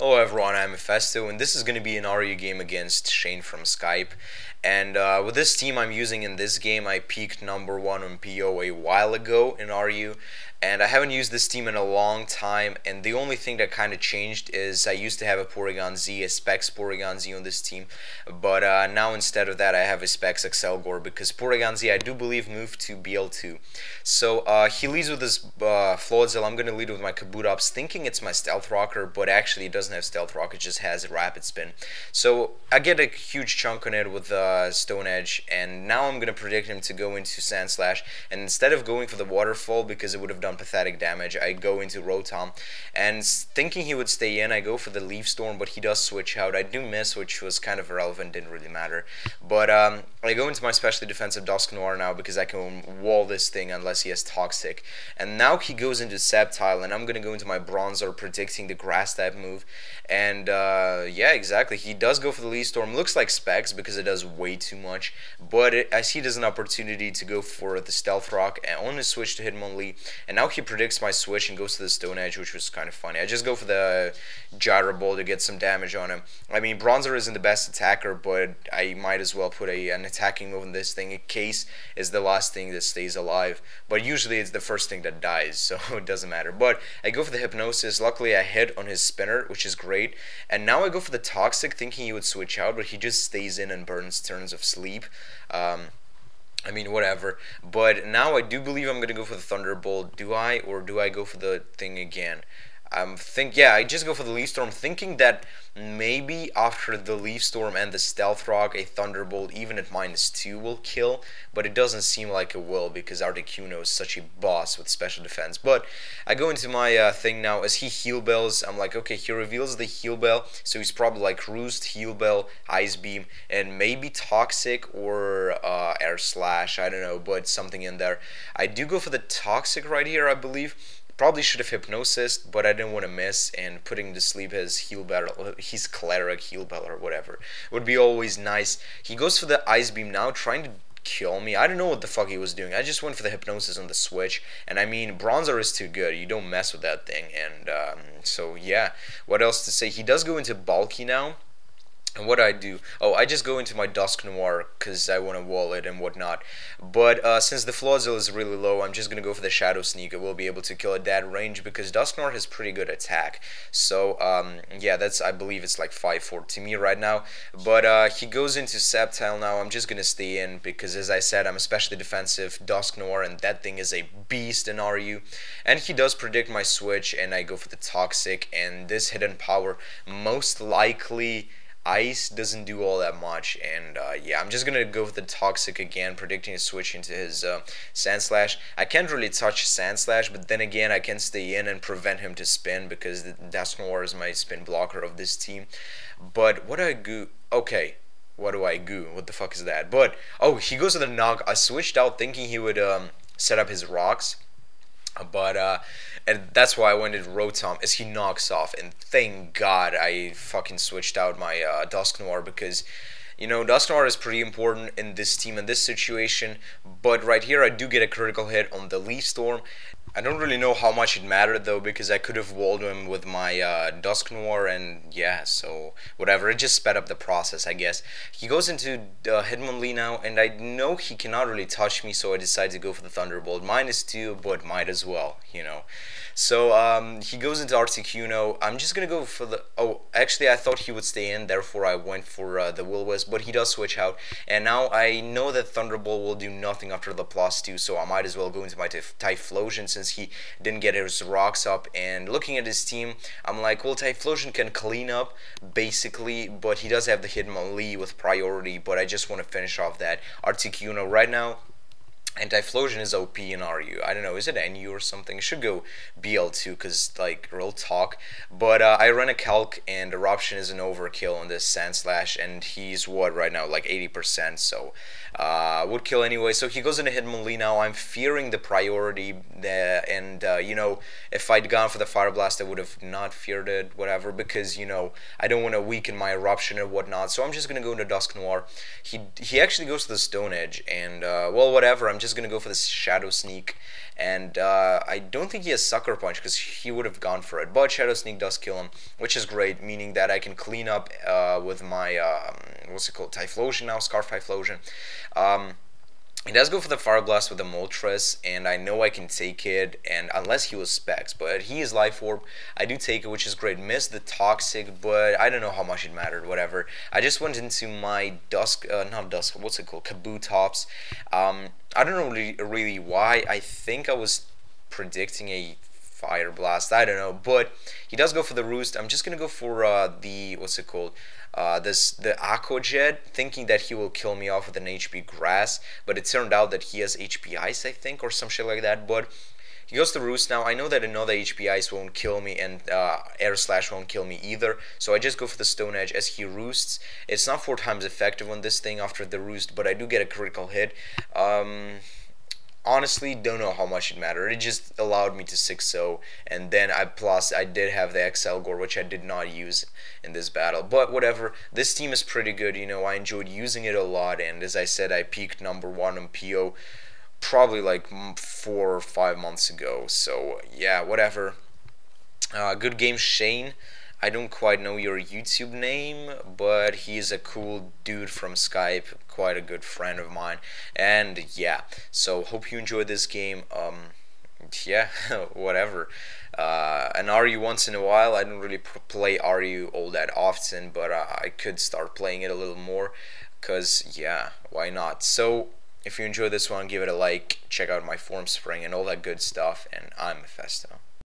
Hello everyone, I'm Mephesto, and this is going to be an RU game against Shane from Skype. And with this team I'm using in this game, I peaked #1 on PO a while ago in RU, and I haven't used this team in a long time, and the only thing that kind of changed is I used to have a Porygon Z, a Specs Porygon Z on this team, but now instead of that I have a Specs Excelgor because Porygon Z I do believe moved to BL2. So he leads with his Floatzel. I'm going to lead with my Kabutops, thinking it's my Stealth Rocker, but actually it doesn't have Stealth Rock, it just has Rapid Spin. So I get a huge chunk on it with Stone Edge, and now I'm going to predict him to go into Sand Slash, and instead of going for the Waterfall, because it would have done pathetic damage, I go into Rotom, and thinking he would stay in, I go for the Leaf Storm, but he does switch out. I do miss, which was kind of irrelevant, didn't really matter. But I go into my specially defensive Dusknoir now because I can wall this thing unless he has Toxic. And now he goes into Sceptile, and I'm going to go into my Bronzor predicting the Grass type move. And yeah, exactly. He does go for the Leaf Storm. Looks like Specs because it does way too much. But I see it as an opportunity to go for the Stealth Rock and on his switch to Hitmonlee. And now he predicts my switch and goes to the Stone Edge, which was kind of funny. I just go for the Gyro Ball to get some damage on him. I mean, Bronzor isn't the best attacker, but I might as well put an attacking move in this thing. A Case is the last thing that stays alive, but usually it's the first thing that dies, so it doesn't matter. But I go for the Hypnosis. Luckily I hit on his Spinner, which is great. And now I go for the Toxic, thinking he would switch out, but he just stays in and burns turns of sleep. I mean, whatever. But now I do believe I'm going to go for the Thunderbolt. Do I? Or do I go for the thing again? Yeah, I just go for the Leaf Storm, thinking that maybe after the Leaf Storm and the Stealth Rock, a Thunderbolt, even at -2, will kill, but it doesn't seem like it will because Articuno is such a boss with special defense. But I go into my thing now. As he Heal Bells, I'm like, okay, he reveals the Heal Bell, so he's probably like Roost, Heal Bell, Ice Beam, and maybe Toxic or Air Slash, I don't know, but something in there. I do go for the Toxic right here, I believe. Probably should have Hypnosis, but I didn't want to miss, and putting to sleep his Heal Bell, his Cleric Heal Bell or whatever would be always nice. He goes for the Ice Beam now, trying to kill me. I don't know what the fuck he was doing. I just went for the Hypnosis on the switch, and I mean, Bronzor is too good. You don't mess with that thing, and so yeah. What else to say? He does go into Bulky now. And what I do? Oh, I just go into my Dusknoir because I want to wall it and whatnot. But since the Floatzel is really low, I'm just going to go for the Shadow Sneak. I will be able to kill at that range because Dusknoir has pretty good attack. So, yeah, that's, I believe it's like 5-4 to me right now. But he goes into Sceptile now. I'm just going to stay in because, as I said, I'm especially defensive Dusknoir, and that thing is a beast in RU. And he does predict my switch, and I go for the Toxic. And this Hidden Power most likely... Ice doesn't do all that much, and yeah, I'm just gonna go with the Toxic again, predicting a switch into his Sand Slash. I can't really touch Sand Slash, but then again, I can stay in and prevent him to spin because Dusknoir is my spin blocker of this team. But what do I do? Okay, what do I do? What the fuck is that? But oh, he goes to the Knock. I switched out thinking he would set up his rocks. But and that's why I went to Rotom as he knocks off, and thank God I fucking switched out my Dusknoir because, you know, Dusknoir is pretty important in this team in this situation. But right here I do get a critical hit on the Leaf Storm. I don't really know how much it mattered though because I could have walled him with my Dusknoir, and yeah, so whatever, it just sped up the process, I guess. He goes into Hitmonlee now, and I know he cannot really touch me, so I decide to go for the Thunderbolt. -2, but might as well, you know. So he goes into Articuno. I'm just gonna go for the... Oh, actually I thought he would stay in, therefore I went for the Will-O-Wisp, but he does switch out. And now I know that Thunderbolt will do nothing after the +2, so I might as well go into my Typhlosion since he didn't get his rocks up. And looking at his team, I'm like, well, Typhlosion can clean up, basically, but he does have the Hitmonlee with priority, but I just want to finish off that Articuno right now. And Typhlosion is OP in RU. I don't know, is it NU or something? It should go BL2 because, like, real talk. But I run a Calc, and Eruption is an overkill on this Sand Slash, and he's, what, right now, like 80%. So Would kill anyway. So he goes into Hitmonlee now. I'm fearing the priority, and you know, if I'd gone for the Fire Blast, I would have not feared it, whatever, because you know I don't want to weaken my Eruption and whatnot. So I'm just gonna go into Dusk Noir. He actually goes to the Stone Edge, and well, whatever. I'm just gonna go for the Shadow Sneak, and I don't think he has Sucker Punch because he would have gone for it. But Shadow Sneak does kill him, which is great, meaning that I can clean up with my what's it called, Typhlosion now, Scarf Typhlosion. He does go for the Fire Blast with the Moltres, and I know I can take it, and unless he was Specs, but he is Life Orb, I do take it, which is great. Missed the Toxic, but I don't know how much it mattered, whatever. I just went into my not Dusk, what's it called, Kabutops. I don't know really why. I think I was predicting a Fire Blast, I don't know, but he does go for the Roost. I'm just gonna go for the, what's it called, the Aqua Jet, thinking that he will kill me off with an HP Grass, but it turned out that he has HP Ice, I think, or some shit like that. But he goes to Roost now. I know that another HP Ice won't kill me, and Air Slash won't kill me either, so I just go for the Stone Edge as he roosts. It's not 4 times effective on this thing after the Roost, but I do get a critical hit. Honestly, don't know how much it mattered. It just allowed me to 6-0, and then I did have the XL Gore, which I did not use in this battle. But whatever, this team is pretty good. You know, I enjoyed using it a lot, and as I said, I peaked #1 on PO probably like 4 or 5 months ago. So yeah, whatever. Good game, Shane. I don't quite know your YouTube name, but he's a cool dude from Skype, quite a good friend of mine. And yeah, so hope you enjoyed this game. Yeah, whatever. And RU once in a while. I don't really play RU all that often, but I could start playing it a little more, because yeah, why not? So if you enjoyed this one, give it a like, check out my Formspring and all that good stuff, and I'm Mephisto.